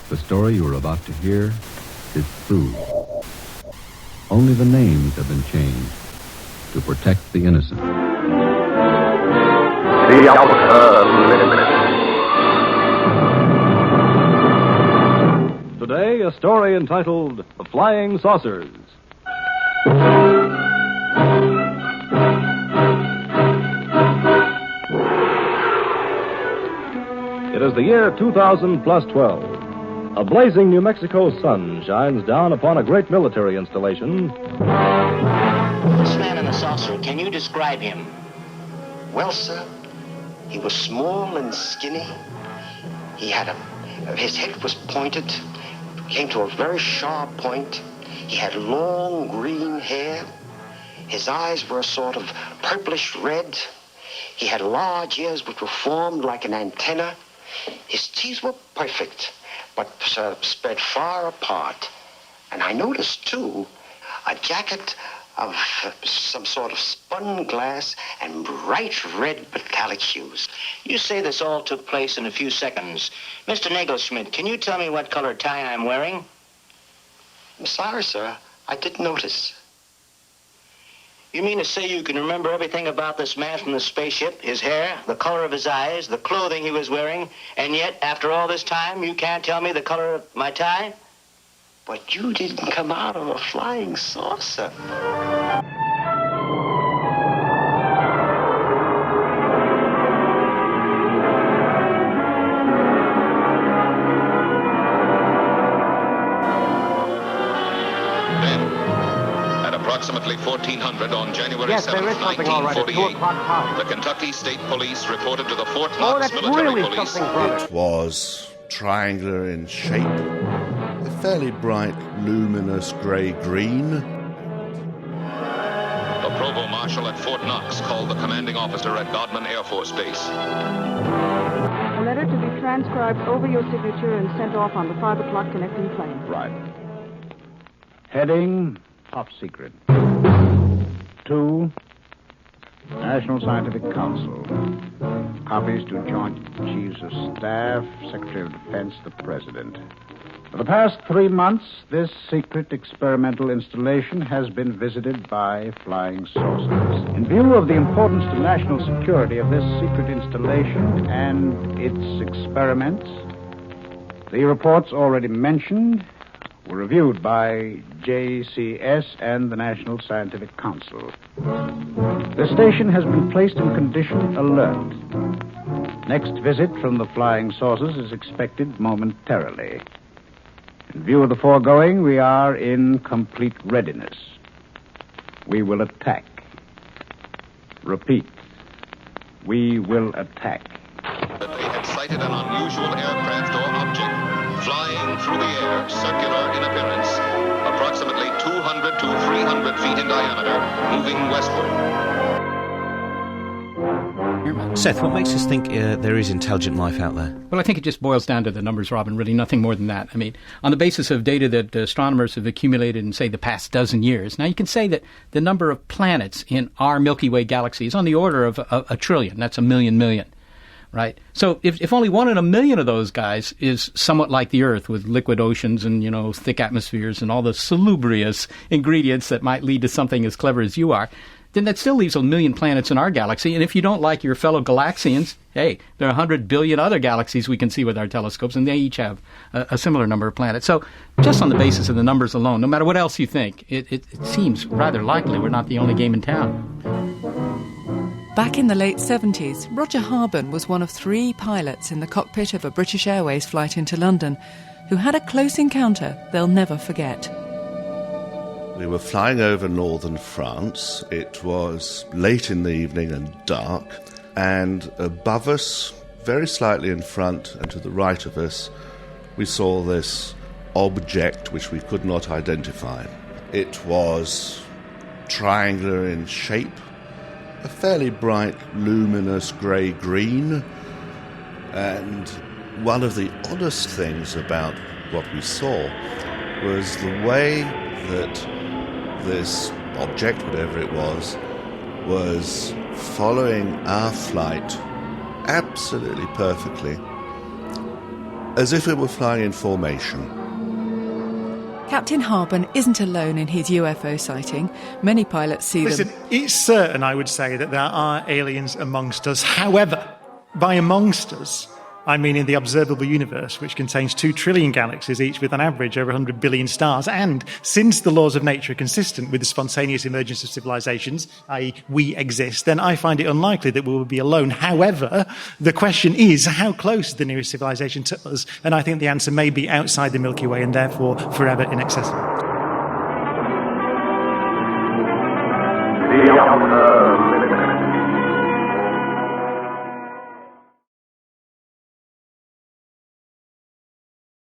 The story you are about to hear is true. Only the names have been changed to protect the innocent. The outer limits. Today, a story entitled The Flying Saucers. It is the year 2000 plus 12. A blazing New Mexico sun shines down upon a great military installation. This man in the saucer, can you describe him? Well, sir, he was small and skinny. His head was pointed, came to a very sharp point. He had long green hair. His eyes were a sort of purplish red. He had large ears which were formed like an antenna. His teeth were perfect, but spread far apart. And I noticed, too, a jacket of some sort of spun glass and bright red metallic hues. You say this all took place in a few seconds. Mr. Nagelschmidt, can you tell me what color tie I'm wearing? I'm sorry, sir. I didn't notice. You mean to say you can remember everything about this man from the spaceship, his hair, the color of his eyes, the clothing he was wearing, and yet, after all this time, you can't tell me the color of my tie? But you didn't come out of a flying saucer. Approximately 1400 on January 7, there is something all right at 2 o'clock party. The Kentucky State Police reported to the Fort Knox Military really Police. It was triangular in shape, a fairly bright, luminous grey-green. The Provost Marshal at Fort Knox called the commanding officer at Godman Air Force Base. A letter to be transcribed over your signature and sent off on the 5 o'clock connecting plane. Right. Heading, top secret. 2, National Scientific Council. Copies to Joint Chiefs of Staff, Secretary of Defense, the President. For the past 3 months, this secret experimental installation has been visited by flying saucers. In view of the importance to national security of this secret installation and its experiments, the reports already mentioned were reviewed by JCS and the National Scientific Council. The station has been placed in condition alert. Next visit from the flying saucers is expected momentarily. In view of the foregoing, we are in complete readiness. We will attack. Repeat, we will attack. That they had sighted an unusual aircraft or object flying through the air, circular in appearance, approximately 200 to 300 feet in diameter, moving westward. Seth, what makes us think there is intelligent life out there? Well, I think it just boils down to the numbers, Robin, really nothing more than that. I mean, on the basis of data that astronomers have accumulated in, say, the past dozen years. Now, you can say that the number of planets in our Milky Way galaxy is on the order of a trillion. That's a million. Right? So if only 1 in a million of those guys is somewhat like the Earth with liquid oceans and, thick atmospheres and all the salubrious ingredients that might lead to something as clever as you are, then that still leaves a million planets in our galaxy. And if you don't like your fellow Galaxians, hey, there are 100 billion other galaxies we can see with our telescopes, and they each have a similar number of planets. So just on the basis of the numbers alone, no matter what else you think, it seems rather likely we're not the only game in town. Back in the late 70s, Roger Harburn was one of 3 pilots in the cockpit of a British Airways flight into London who had a close encounter they'll never forget. We were flying over northern France. It was late in the evening and dark, and above us, very slightly in front and to the right of us, we saw this object which we could not identify. It was triangular in shape, a fairly bright, luminous grey-green, and one of the oddest things about what we saw was the way that this object, whatever it was following our flight absolutely perfectly. as if it were flying in formation. Captain Harben isn't alone in his UFO sighting. Many pilots see Listen, them. it's certain, I would say, that there are aliens amongst us. However, by amongst us, I mean in the observable universe, which contains 2 trillion galaxies, each with an average over 100 billion stars. And since the laws of nature are consistent with the spontaneous emergence of civilizations, i.e. we exist, then I find it unlikely that we will be alone. However, the question is, how close is the nearest civilization to us? And I think the answer may be outside the Milky Way and therefore forever inaccessible. The